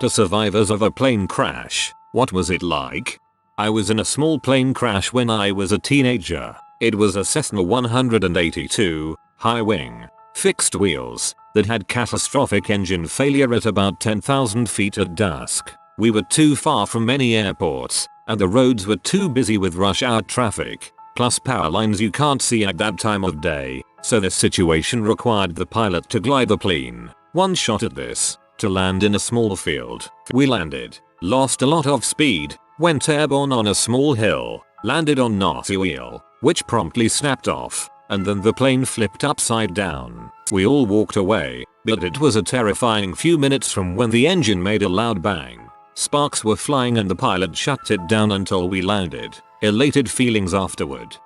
To survivors of a plane crash, what was it like? I was in a small plane crash when I was a teenager. It was a Cessna 182, high wing, fixed wheels, that had catastrophic engine failure at about 10,000 feet at dusk. We were too far from many airports, and the roads were too busy with rush hour traffic, plus power lines you can't see at that time of day, so this situation required the pilot to glide the plane, one shot at this, to land in a small field. We landed, lost a lot of speed, went airborne on a small hill, landed on naughty wheel, which promptly snapped off, and then the plane flipped upside down. We all walked away, but it was a terrifying few minutes from when the engine made a loud bang. Sparks were flying and the pilot shut it down until we landed. Elated feelings afterward.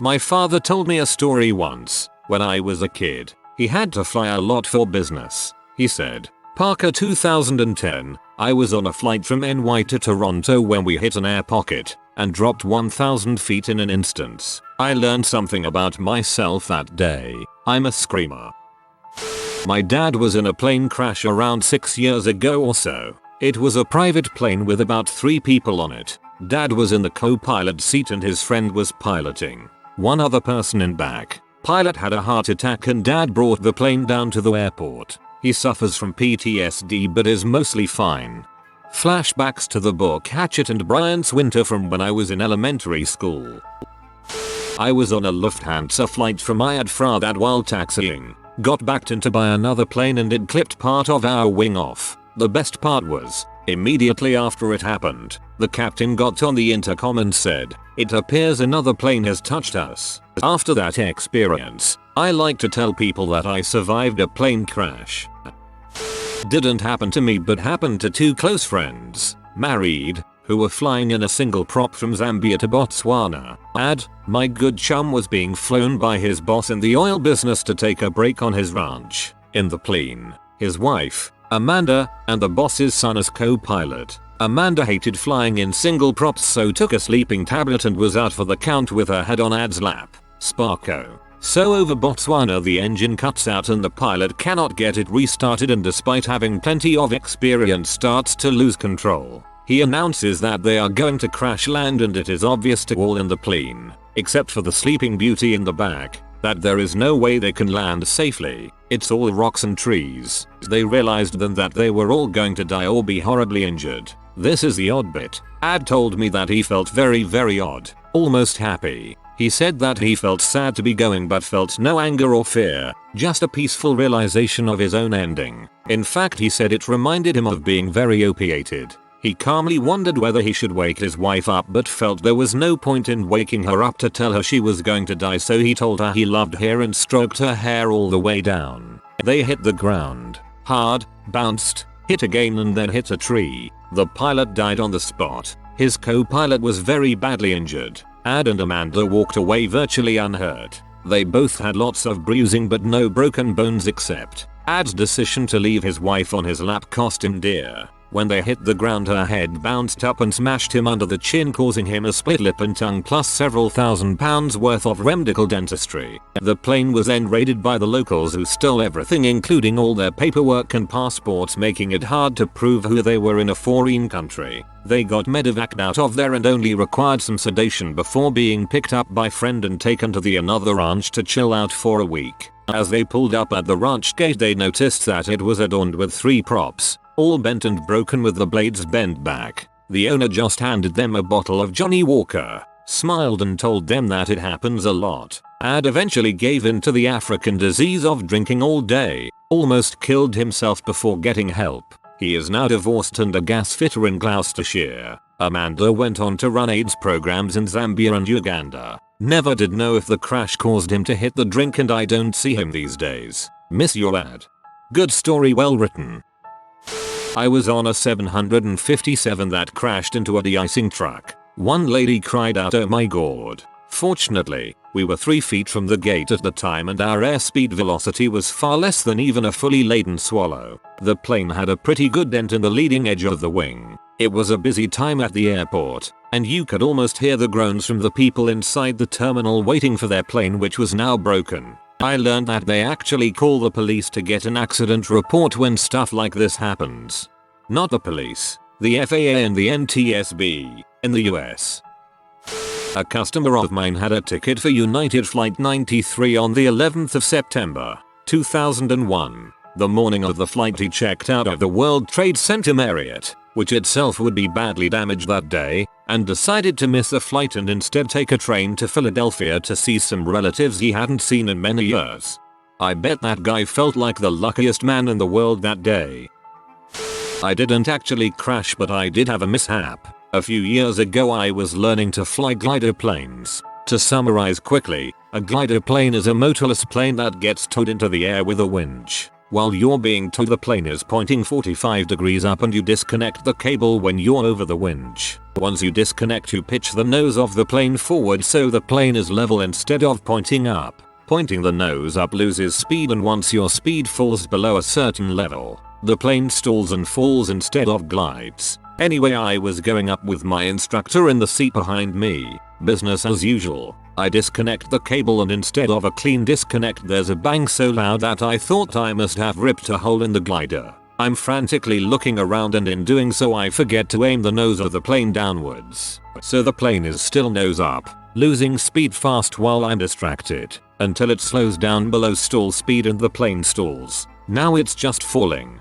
My father told me a story once. When I was a kid, he had to fly a lot for business. He said, "Parker 2010, I was on a flight from NY to Toronto when we hit an air pocket and dropped 1,000 feet in an instant. I learned something about myself that day. I'm a screamer." My dad was in a plane crash around 6 years ago or so. It was a private plane with about 3 people on it. Dad was in the co-pilot seat and his friend was piloting. One other person in back. Pilot had a heart attack and dad brought the plane down to the airport. He suffers from PTSD but is mostly fine. Flashbacks to the book Hatchet and Bryant's Winter from when I was in elementary school. I was on a Lufthansa flight from Ayadfradad while taxiing. Got backed into by another plane and it clipped part of our wing off. The best part was, immediately after it happened, the captain got on the intercom and said, "It appears another plane has touched us." After that experience, I like to tell people that I survived a plane crash. Didn't happen to me but happened to 2 close friends, married, who were flying in a single prop from Zambia to Botswana. My good chum was being flown by his boss in the oil business to take a break on his ranch. In the plane, his wife, Amanda, and the boss's son as co-pilot. Amanda hated flying in single props so took a sleeping tablet and was out for the count with her head on Ad's lap. Sparko. So over Botswana the engine cuts out and the pilot cannot get it restarted and despite having plenty of experience starts to lose control. He announces that they are going to crash land and it is obvious to all in the plane, except for the sleeping beauty in the back, that there is no way they can land safely. It's all rocks and trees. They realized then that they were all going to die or be horribly injured. This is the odd bit. Ad told me that he felt very odd, almost happy. He said that he felt sad to be going but felt no anger or fear, just a peaceful realization of his own ending. In fact he said it reminded him of being very opiated. He calmly wondered whether he should wake his wife up but felt there was no point in waking her up to tell her she was going to die so he told her he loved her and stroked her hair all the way down. They hit the ground. Hard, bounced, hit again and then hit a tree. The pilot died on the spot. His co-pilot was very badly injured. Ad and Amanda walked away virtually unhurt. They both had lots of bruising but no broken bones except Ad's decision to leave his wife on his lap cost him dear. When they hit the ground her head bounced up and smashed him under the chin causing him a split lip and tongue plus several £1,000s worth of remedical dentistry. The plane was then raided by the locals who stole everything including all their paperwork and passports making it hard to prove who they were in a foreign country. They got medevaced out of there and only required some sedation before being picked up by friend and taken to the another ranch to chill out for a week. As they pulled up at the ranch gate they noticed that it was adorned with 3 props, all bent and broken with the blades bent back. The owner just handed them a bottle of Johnny Walker, smiled and told them that it happens a lot. Ad eventually gave in to the African disease of drinking all day, almost killed himself before getting help. He is now divorced and a gas fitter in Gloucestershire. Amanda went on to run AIDS programs in Zambia and Uganda. Never did know if the crash caused him to hit the drink and I don't see him these days. Miss your Ad. Good story, well written. I was on a 757 that crashed into a de-icing truck. One lady cried out, "Oh my god." Fortunately, we were 3 feet from the gate at the time and our airspeed velocity was far less than even a fully laden swallow. The plane had a pretty good dent in the leading edge of the wing. It was a busy time at the airport, and you could almost hear the groans from the people inside the terminal waiting for their plane which was now broken. I learned that they actually call the police to get an accident report when stuff like this happens. not the police, the FAA and the NTSB, in the US. A customer of mine had a ticket for United Flight 93 on the 11th of September, 2001. The morning of the flight he checked out of the World Trade Center Marriott, which itself would be badly damaged that day, and decided to miss the flight and instead take a train to Philadelphia to see some relatives he hadn't seen in many years. I bet that guy felt like the luckiest man in the world that day. I didn't actually crash, but I did have a mishap. A few years ago I was learning to fly glider planes. To summarize quickly, a glider plane is a motorless plane that gets towed into the air with a winch. While you're being towed, the plane is pointing 45 degrees up and you disconnect the cable when you're over the winch. Once you disconnect, you pitch the nose of the plane forward so the plane is level instead of pointing up. Pointing the nose up loses speed, and once your speed falls below a certain level, the plane stalls and falls instead of glides. Anyway, I was going up with my instructor in the seat behind me. Business as usual. I disconnect the cable and instead of a clean disconnect there's a bang so loud that I thought I must have ripped a hole in the glider. I'm frantically looking around, and in doing so I forget to aim the nose of the plane downwards. So the plane is still nose up, losing speed fast while I'm distracted, until it slows down below stall speed and the plane stalls. Now it's just falling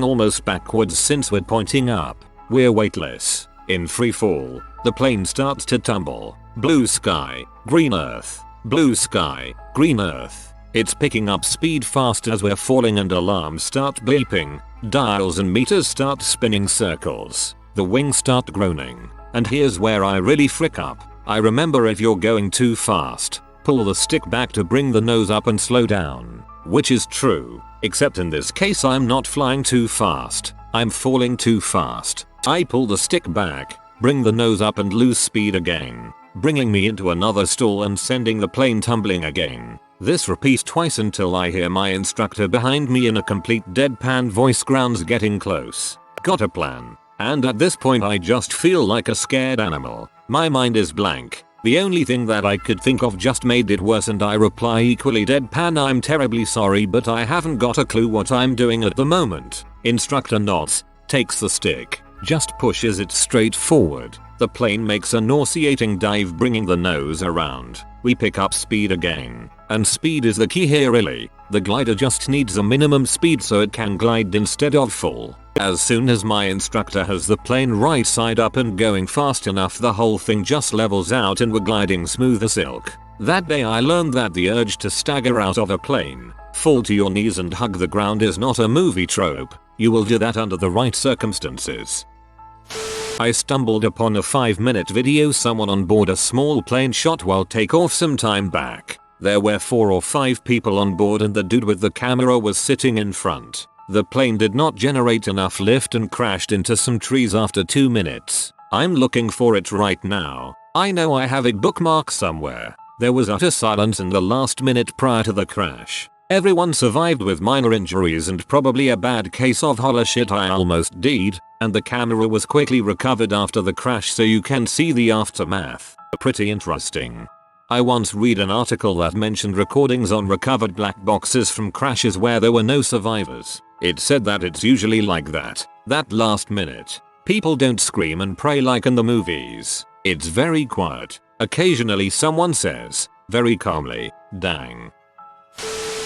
almost backwards since we're pointing up. We're weightless. In free fall, the plane starts to tumble. Blue sky, green earth, blue sky, green earth. It's picking up speed fast as we're falling and alarms start bleeping. Dials and meters start spinning circles. The wings start groaning. And here's where I really frick up. I remember, if you're going too fast, pull the stick back to bring the nose up and slow down. Which is true, except in this case I'm not flying too fast. I'm falling too fast. I pull the stick back, bring the nose up and lose speed again, bringing me into another stall and sending the plane tumbling again. This repeats twice until I hear my instructor behind me in a complete deadpan voice: "Ground's getting close. Got a plan?" And at this point I just feel like a scared animal. My mind is blank. The only thing that I could think of just made it worse, and I reply equally deadpan: "I'm terribly sorry, but I haven't got a clue what I'm doing at the moment." Instructor nods, takes the stick, just pushes it straight forward. The plane makes a nauseating dive, bringing the nose around. We pick up speed again. And speed is the key here really. The glider just needs a minimum speed so it can glide instead of fall. As soon as my instructor has the plane right side up and going fast enough, the whole thing just levels out and we're gliding smooth as silk. That day I learned that the urge to stagger out of a plane, fall to your knees and hug the ground is not a movie trope. You will do that under the right circumstances. I stumbled upon a 5-minute video someone on board a small plane shot while takeoff some time back. There were 4 or 5 people on board and the dude with the camera was sitting in front. The plane did not generate enough lift and crashed into some trees after 2 minutes. I'm looking for it right now. I know I have it bookmarked somewhere. There was utter silence in the last minute prior to the crash. Everyone survived with minor injuries and probably a bad case of holla shit I almost died, and the camera was quickly recovered after the crash so you can see the aftermath. Pretty interesting. I once read an article that mentioned recordings on recovered black boxes from crashes where there were no survivors. It said that it's usually like that last minute. People don't scream and pray like in the movies. It's very quiet. Occasionally someone says, very calmly, "Dang."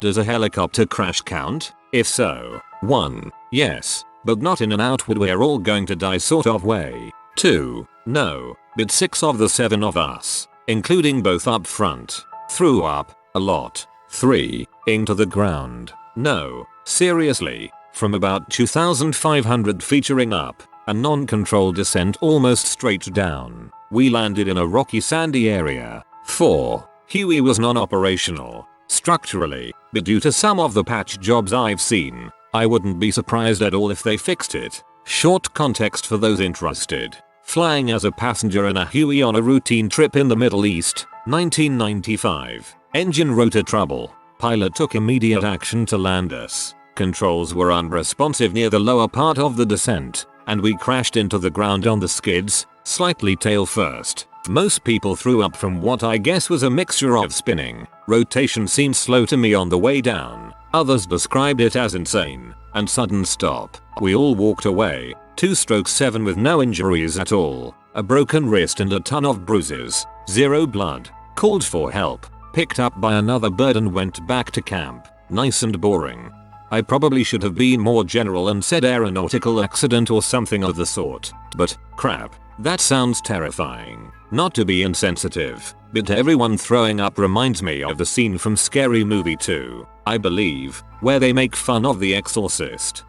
Does a helicopter crash count? If so, 1. Yes, but not in an outward "we're all going to die" sort of way. 2. No, but 6 of the 7 of us, including both up front, threw up a lot. 3. Into the ground. No, seriously, from about 2,500 featuring up, a non-controlled descent almost straight down. We landed in a rocky sandy area. 4. Huey was non-operational structurally, but due to some of the patch jobs I've seen, I wouldn't be surprised at all if they fixed it. Short context for those interested. Flying as a passenger in a Huey on a routine trip in the Middle East, 1995. Engine rotor trouble. Pilot took immediate action to land us. Controls were unresponsive near the lower part of the descent, and we crashed into the ground on the skids, slightly tail first. Most people threw up from what I guess was a mixture of spinning. Rotation seemed slow to me on the way down. Others described it as insane and sudden stop. We all walked away. 2/7 with no injuries at all. A broken wrist and a ton of bruises. Zero blood. Called for help. Picked up by another bird and went back to camp. Nice and boring. I probably should have been more general and said aeronautical accident or something of the sort. But, crap. That sounds terrifying. Not to be insensitive, but everyone throwing up reminds me of the scene from Scary Movie 2, I believe, where they make fun of the exorcist.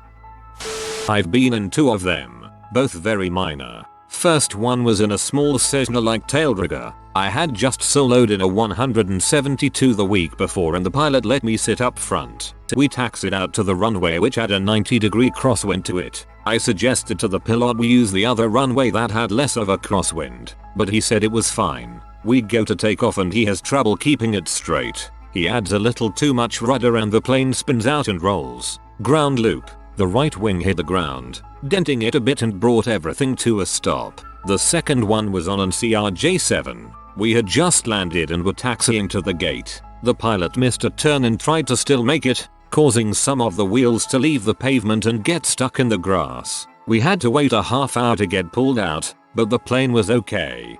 I've been in 2 of them, both very minor. First one was in a small Cessna-like tailrigger. I had just soloed in a 172 the week before and the pilot let me sit up front. We taxied out to the runway which had a 90-degree crosswind to it. I suggested to the pilot we use the other runway that had less of a crosswind, but he said it was fine. We go to take off and he has trouble keeping it straight. He adds a little too much rudder and the plane spins out and rolls. Ground loop. The right wing hit the ground, denting it a bit and brought everything to a stop. The second one was on an CRJ-7. We had just landed and were taxiing to the gate. The pilot missed a turn and tried to still make it, causing some of the wheels to leave the pavement and get stuck in the grass. We had to wait a half hour to get pulled out, but the plane was okay.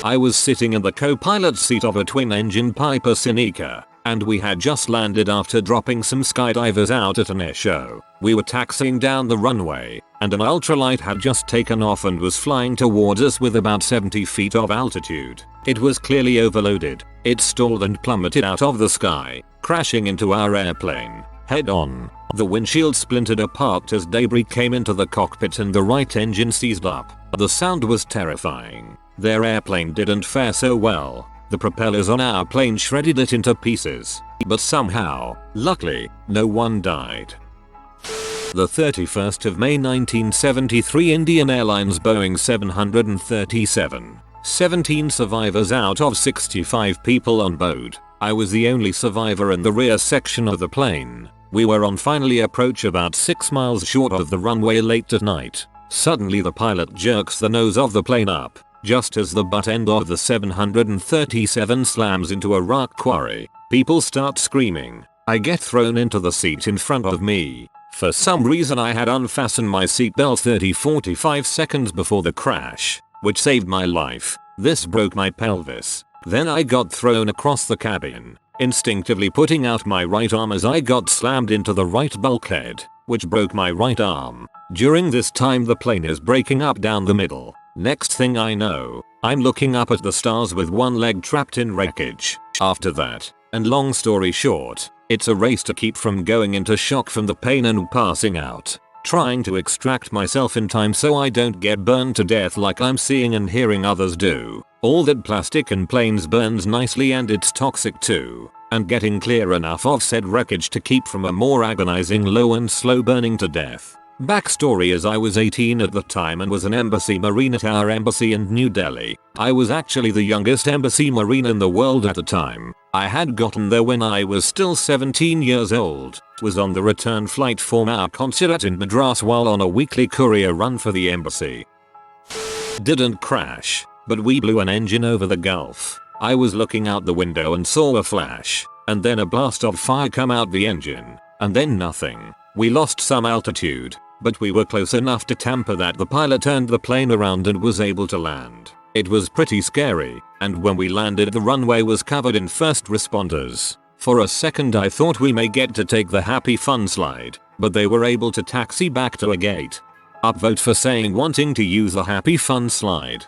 I was sitting in the co-pilot seat of a twin-engine Piper Seneca, and we had just landed after dropping some skydivers out at an air show. We were taxiing down the runway, and an ultralight had just taken off and was flying towards us with about 70 feet of altitude. It was clearly overloaded. It stalled and plummeted out of the sky, crashing into our airplane, head on. The windshield splintered apart as debris came into the cockpit and the right engine seized up. The sound was terrifying. Their airplane didn't fare so well. The propellers on our plane shredded it into pieces, but somehow, luckily, no one died. The 31st of May 1973, Indian Airlines Boeing 737. 17 survivors out of 65 people on board. I was the only survivor in the rear section of the plane. We were on final approach about 6 miles short of the runway late at night. Suddenly the pilot jerks the nose of the plane up, just as the butt end of the 737 slams into a rock quarry. People start screaming. I get thrown into the seat in front of me. For some reason I had unfastened my seatbelt 30-45 seconds before the crash, which saved my life. This broke my pelvis. Then I got thrown across the cabin, instinctively putting out my right arm as I got slammed into the right bulkhead, which broke my right arm. During this time the plane is breaking up down the middle. Next thing I know, I'm looking up at the stars with one leg trapped in wreckage. After that, and long story short, it's a race to keep from going into shock from the pain and passing out. Trying to extract myself in time so I don't get burned to death like I'm seeing and hearing others do. All that plastic in planes burns nicely and it's toxic too. And getting clear enough of said wreckage to keep from a more agonizing low and slow burning to death. Backstory is I was 18 at the time and was an embassy marine at our embassy in New Delhi. I was actually the youngest embassy marine in the world at the time. I had gotten there when I was still 17 years old, was on the return flight from our consulate in Madras while on a weekly courier run for the embassy. Didn't crash, but we blew an engine over the Gulf. I was looking out the window and saw a flash, and then a blast of fire come out the engine, and then nothing. We lost some altitude, but we were close enough to Tampa that the pilot turned the plane around and was able to land. It was pretty scary, and when we landed the runway was covered in first responders. For a second I thought we may get to take the Happy Fun slide, but they were able to taxi back to a gate. Upvote for saying wanting to use the Happy Fun slide.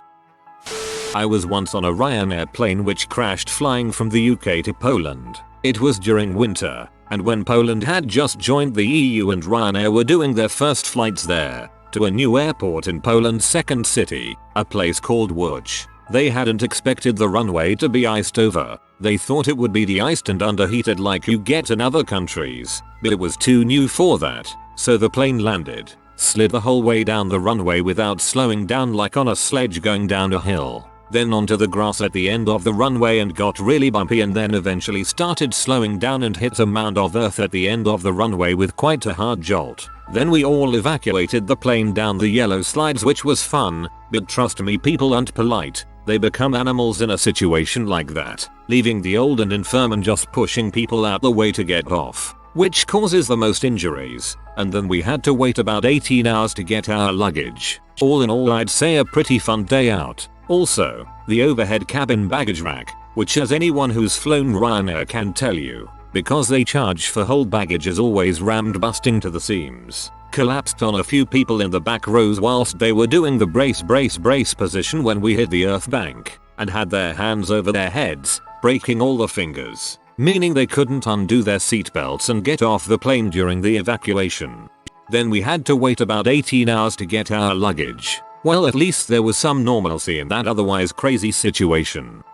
I was once on a Ryanair plane which crashed flying from the UK to Poland. It was during winter, and when Poland had just joined the EU and Ryanair were doing their first flights there, to a new airport in Poland's second city, a place called Łódź. They hadn't expected the runway to be iced over. They thought it would be de-iced and underheated like you get in other countries, but it was too new for that, so the plane landed, slid the whole way down the runway without slowing down like on a sledge going down a hill, then onto the grass at the end of the runway and got really bumpy and then eventually started slowing down and hit a mound of earth at the end of the runway with quite a hard jolt. Then we all evacuated the plane down the yellow slides, which was fun, but trust me, people aren't polite. They become animals in a situation like that, leaving the old and infirm and just pushing people out the way to get off. which causes the most injuries, and then we had to wait about 18 hours to get our luggage. All in all, I'd say a pretty fun day out. Also, the overhead cabin baggage rack, which as anyone who's flown Ryanair can tell you, because they charge for whole baggage, is always rammed busting to the seams, collapsed on a few people in the back rows whilst they were doing the brace position when we hit the earth bank, and had their hands over their heads, breaking all the fingers, meaning they couldn't undo their seatbelts and get off the plane during the evacuation. Then we had to wait about 18 hours to get our luggage. Well, at least there was some normalcy in that otherwise crazy situation.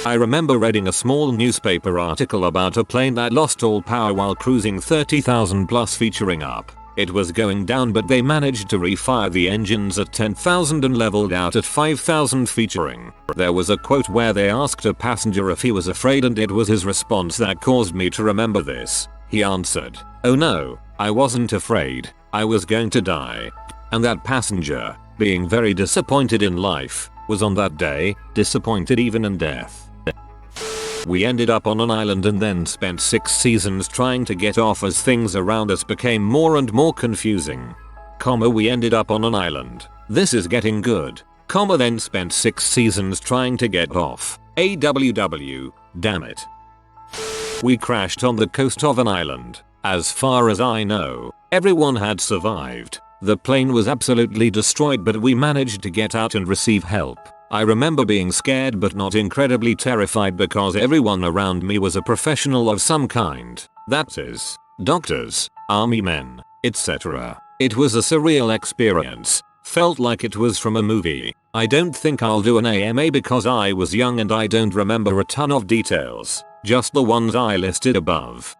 I remember reading a small newspaper article about a plane that lost all power while cruising 30,000 plus featuring up. It was going down, but they managed to refire the engines at 10,000 and leveled out at 5,000 featuring. There was a quote where they asked a passenger if he was afraid, and it was his response that caused me to remember this. He answered, "Oh no, I wasn't afraid. I was going to die." And that passenger, being very disappointed in life, was on that day disappointed even in death. We ended up on an island and then spent 6 seasons trying to get off as things around us became more and more confusing. We ended up on an island. This is getting good. Then spent 6 seasons trying to get off. AWW, damn it. We crashed on the coast of an island. As far as I know, everyone had survived. The plane was absolutely destroyed, but we managed to get out and receive help. I remember being scared but not incredibly terrified because everyone around me was a professional of some kind. That is, doctors, army men, etc. It was a surreal experience. Felt like it was from a movie. I don't think I'll do an AMA because I was young and I don't remember a ton of details, just the ones I listed above.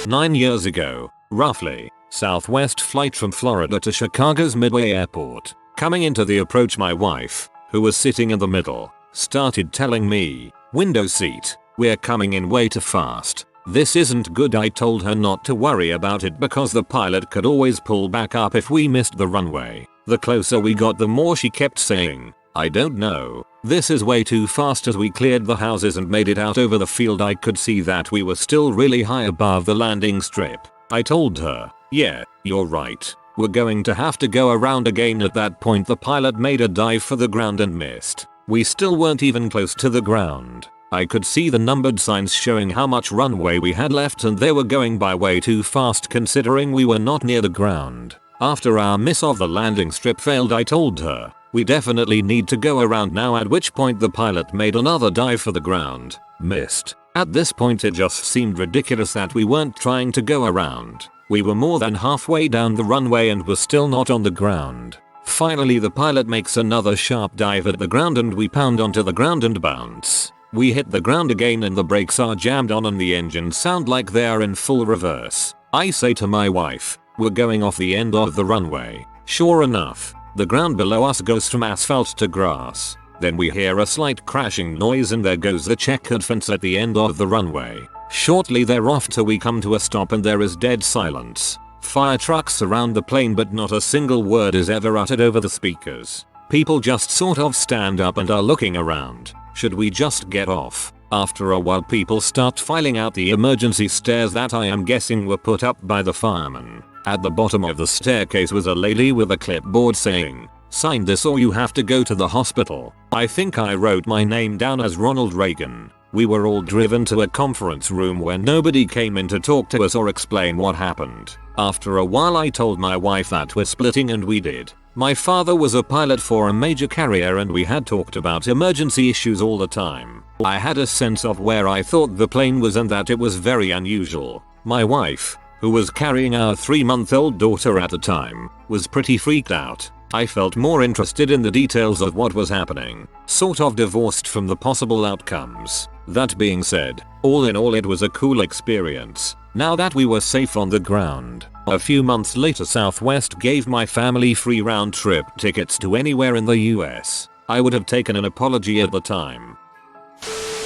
9 years ago, roughly, Southwest flight from Florida to Chicago's Midway Airport. Coming into the approach, my wife, who was sitting in the middle, started telling me, "Window seat, we're coming in way too fast. This isn't good." I told her not to worry about it because the pilot could always pull back up if we missed the runway. The closer we got, the more she kept saying, "I don't know, this is way too fast." As we cleared the houses and made it out over the field, I could see that we were still really high above the landing strip. I told her, "Yeah, you're right. We're going to have to go around again." At that point the pilot made a dive for the ground and missed. We still weren't even close to the ground. I could see the numbered signs showing how much runway we had left, and they were going by way too fast considering we were not near the ground. After our miss of the landing strip failed, I told her, "We definitely need to go around now," at which point the pilot made another dive for the ground, missed. At this point it just seemed ridiculous that we weren't trying to go around. We were more than halfway down the runway and were still not on the ground. Finally the pilot makes another sharp dive at the ground and we pound onto the ground and bounce. We hit the ground again and the brakes are jammed on and the engines sound like they are in full reverse. I say to my wife, "We're going off the end of the runway." Sure enough, the ground below us goes from asphalt to grass. Then we hear a slight crashing noise and there goes the checkered fence at the end of the runway. Shortly thereafter we come to a stop and there is dead silence. Fire trucks surround the plane but not a single word is ever uttered over the speakers. People just sort of stand up and are looking around. Should we just get off? After a while people start filing out the emergency stairs that I am guessing were put up by the firemen. At the bottom of the staircase was a lady with a clipboard saying, "Sign this or you have to go to the hospital." I think I wrote my name down as Ronald Reagan. We were all driven to a conference room where nobody came in to talk to us or explain what happened. After a while I told my wife that we're splitting and we did. My father was a pilot for a major carrier and we had talked about emergency issues all the time. I had a sense of where I thought the plane was and that it was very unusual. My wife, who was carrying our 3-month-old daughter at the time, was pretty freaked out. I felt more interested in the details of what was happening, sort of divorced from the possible outcomes. That being said, all in all it was a cool experience. Now that we were safe on the ground, a few months later Southwest gave my family free round-trip tickets to anywhere in the US. I would have taken an apology at the time.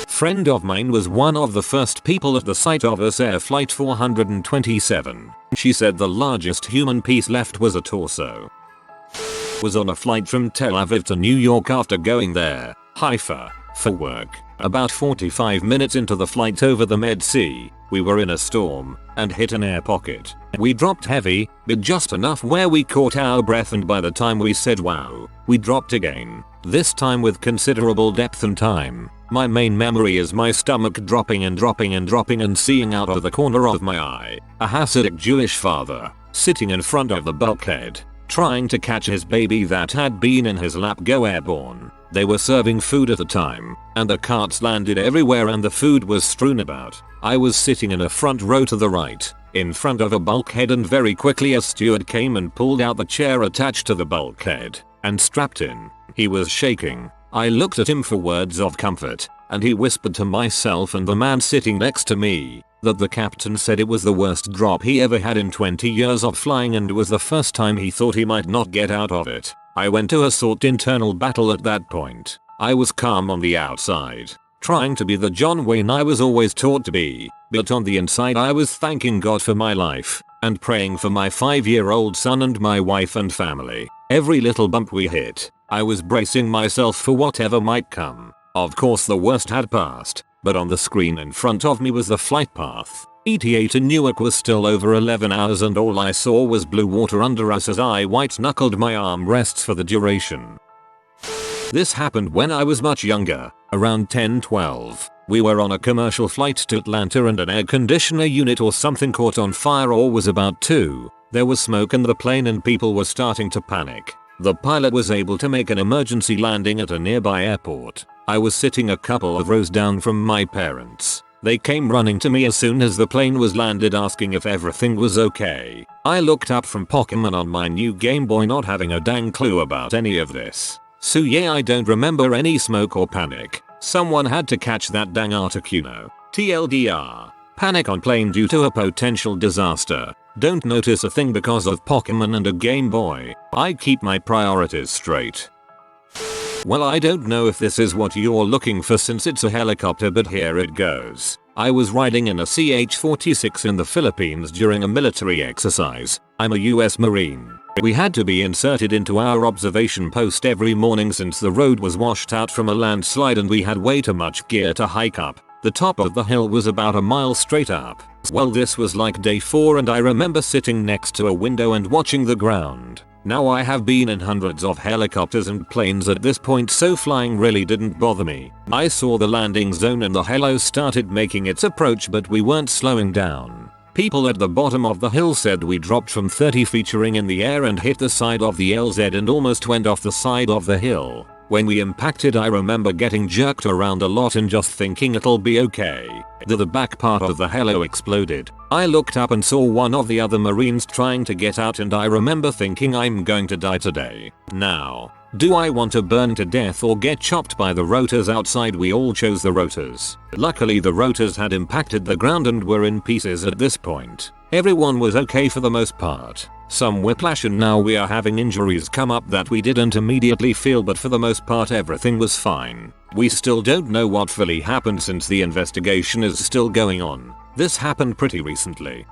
Friend of mine was one of the first people at the site of US Air Flight 427. She said the largest human piece left was a torso. Was on a flight from Tel Aviv to New York after going there, Haifa, for work. About 45 minutes into the flight over the Med Sea, we were in a storm and hit an air pocket. We dropped heavy, but just enough where we caught our breath, and by the time we said wow, we dropped again, this time with considerable depth and time. My main memory is my stomach dropping and dropping and dropping, and seeing out of the corner of my eye a Hasidic Jewish father sitting in front of the bulkhead, trying to catch his baby that had been in his lap go airborne. They were serving food at the time, and the carts landed everywhere and the food was strewn about. I was sitting in a front row to the right, in front of a bulkhead, and very quickly a steward came and pulled out the chair attached to the bulkhead and strapped in. He was shaking. I looked at him for words of comfort, and he whispered to myself and the man sitting next to me that the captain said it was the worst drop he ever had in 20 years of flying, and was the first time he thought he might not get out of it. I went to a sort internal battle at that point. I was calm on the outside, trying to be the John Wayne I was always taught to be, but on the inside I was thanking God for my life and praying for my 5-year-old son and my wife and family. Every little bump we hit, I was bracing myself for whatever might come. Of course the worst had passed, but on the screen in front of me was the flight path. ETA to Newark was still over 11 hours, and all I saw was blue water under us as I white-knuckled my armrests for the duration. This happened when I was much younger, around 10-12. We were on a commercial flight to Atlanta and an air conditioner unit or something caught on fire or was about to. There was smoke in the plane and people were starting to panic. The pilot was able to make an emergency landing at a nearby airport. I was sitting a couple of rows down from my parents. They came running to me as soon as the plane was landed, asking if everything was okay. I looked up from Pokemon on my new Game Boy, not having a dang clue about any of this. So yeah, I don't remember any smoke or panic. Someone had to catch that dang Articuno. TLDR. Panic on plane due to a potential disaster. Don't notice a thing because of Pokemon and a Game Boy. I keep my priorities straight. Well, I don't know if this is what you're looking for since it's a helicopter, but here it goes. I was riding in a CH-46 in the Philippines during a military exercise. I'm a US Marine. We had to be inserted into our observation post every morning since the road was washed out from a landslide and we had way too much gear to hike up. The top of the hill was about a mile straight up. Well, this was like day 4 and I remember sitting next to a window and watching the ground. Now I have been in hundreds of helicopters and planes at this point, so flying really didn't bother me. I saw the landing zone and the helo started making its approach, but we weren't slowing down. People at the bottom of the hill said we dropped from 30 feet in the air and hit the side of the LZ and almost went off the side of the hill. When we impacted, I remember getting jerked around a lot and just thinking it'll be okay. The back part of the helo exploded. I looked up and saw one of the other Marines trying to get out, and I remember thinking I'm going to die today. Now, do I want to burn to death or get chopped by the rotors outside? We all chose the rotors. Luckily the rotors had impacted the ground and were in pieces at this point. Everyone was okay for the most part. Some whiplash and now we are having injuries come up that we didn't immediately feel, but for the most part everything was fine. We still don't know what fully happened since the investigation is still going on. This happened pretty recently.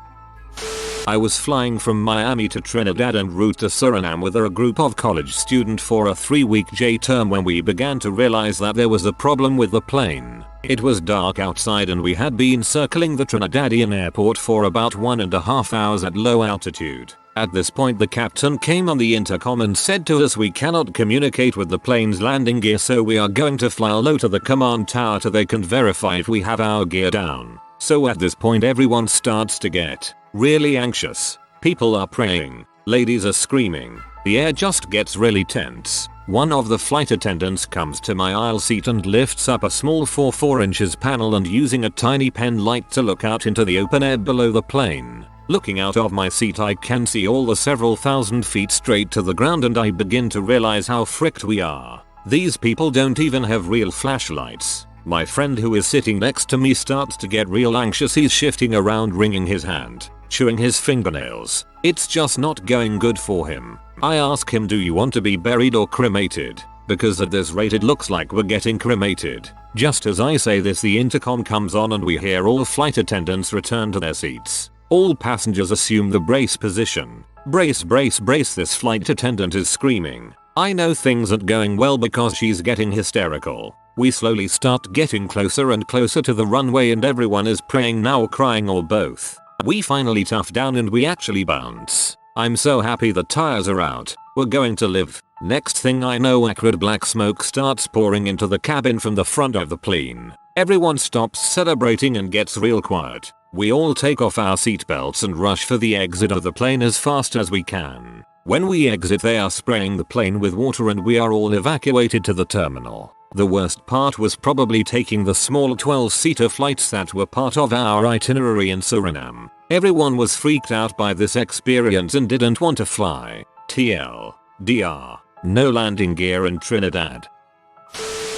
I was flying from Miami to Trinidad en route to Suriname with a group of college students for a 3-week J-term when we began to realize that there was a problem with the plane. It was dark outside and we had been circling the Trinidadian airport for about 1.5 hours at low altitude. At this point the captain came on the intercom and said to us we cannot communicate with the plane's landing gear, so we are going to fly low to the command tower so they can verify if we have our gear down. So at this point everyone starts to get really anxious. People are praying. Ladies are screaming. The air just gets really tense. One of the flight attendants comes to my aisle seat and lifts up a small 4 inches panel and using a tiny pen light to look out into the open air below the plane. Looking out of my seat I can see all the several thousand feet straight to the ground and I begin to realize how fricked we are. These people don't even have real flashlights. My friend who is sitting next to me starts to get real anxious. He's shifting around, wringing his hand, chewing his fingernails. It's just not going good for him. I ask him, do you want to be buried or cremated? Because at this rate it looks like we're getting cremated. Just as I say this the intercom comes on and we hear all flight attendants return to their seats. All passengers assume the brace position. Brace, brace, brace, this flight attendant is screaming. I know things aren't going well because she's getting hysterical. We slowly start getting closer and closer to the runway and everyone is praying now or crying or both. We finally tough down and we actually bounce. I'm so happy the tires are out. We're going to live. Next thing I know, acrid black smoke starts pouring into the cabin from the front of the plane. Everyone stops celebrating and gets real quiet. We all take off our seatbelts and rush for the exit of the plane as fast as we can. When we exit, they are spraying the plane with water and we are all evacuated to the terminal. The worst part was probably taking the small 12-seater flights that were part of our itinerary in Suriname. Everyone was freaked out by this experience and didn't want to fly. TLDR. No landing gear in Trinidad.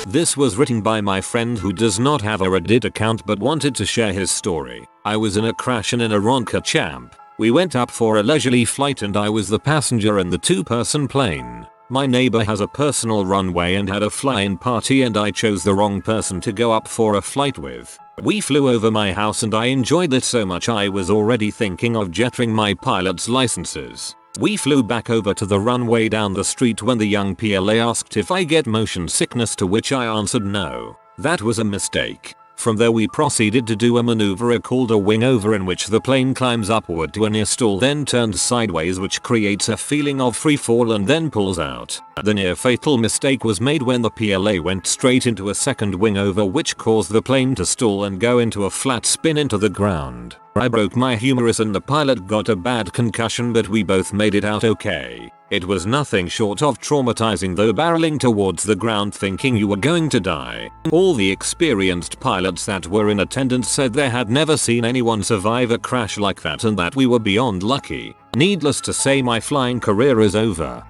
This was written by my friend who does not have a Reddit account but wanted to share his story. I was in a crash in a Ronca champ. We went up for a leisurely flight and I was the passenger in the 2-person plane. My neighbor has a personal runway and had a fly-in party and I chose the wrong person to go up for a flight with. We flew over my house and I enjoyed it so much I was already thinking of jetting my pilot's licenses. We flew back over to the runway down the street when the young PLA asked if I get motion sickness, to which I answered no. That was a mistake. From there we proceeded to do a maneuver called a wing over, in which the plane climbs upward to a near stall then turns sideways, which creates a feeling of free fall and then pulls out. The near fatal mistake was made when the PLA went straight into a second wing over, which caused the plane to stall and go into a flat spin into the ground. I broke my humerus and the pilot got a bad concussion, but we both made it out okay. It was nothing short of traumatizing though, barreling towards the ground thinking you were going to die. All the experienced pilots that were in attendance said they had never seen anyone survive a crash like that and that we were beyond lucky. Needless to say, my flying career is over.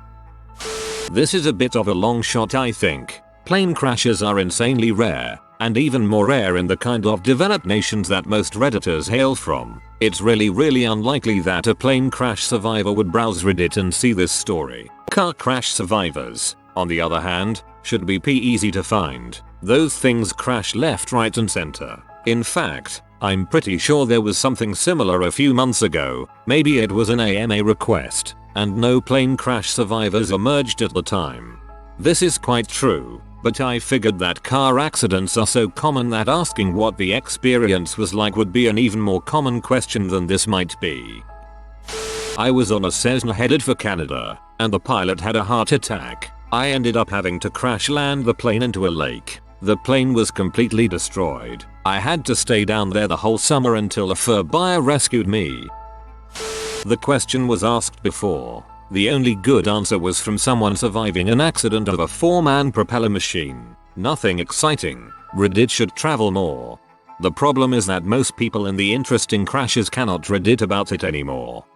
This is a bit of a long shot, I think. Plane crashes are insanely rare, and even more rare in the kind of developed nations that most Redditors hail from. It's really unlikely that a plane crash survivor would browse Reddit and see this story. Car crash survivors, on the other hand, should be easy to find. Those things crash left, right and center. In fact, I'm pretty sure there was something similar a few months ago. Maybe it was an AMA request, and no plane crash survivors emerged at the time. This is quite true. But I figured that car accidents are so common that asking what the experience was like would be an even more common question than this might be. I was on a Cessna headed for Canada, and the pilot had a heart attack. I ended up having to crash land the plane into a lake. The plane was completely destroyed. I had to stay down there the whole summer until a fur buyer rescued me. The question was asked before. The only good answer was from someone surviving an accident of a 4-man propeller machine. Nothing exciting. Reddit should travel more. The problem is that most people in the interesting crashes cannot Reddit about it anymore.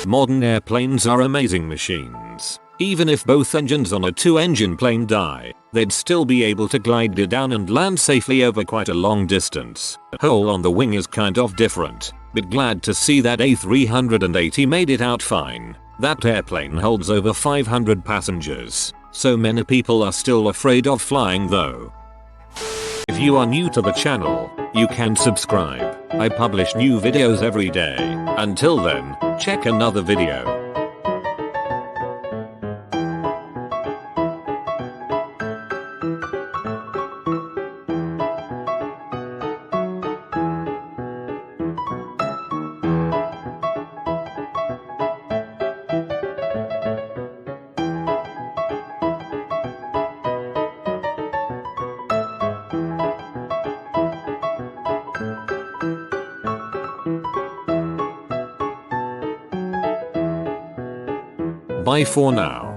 Modern airplanes are amazing machines. Even if both engines on a 2-engine plane die, they'd still be able to glide down and land safely over quite a long distance. Hole on the wing is kind of different, but glad to see that A380 made it out fine. That airplane holds over 500 passengers. So many people are still afraid of flying though. If you are new to the channel, you can subscribe. I publish new videos every day. Until then, check another video. Bye for now.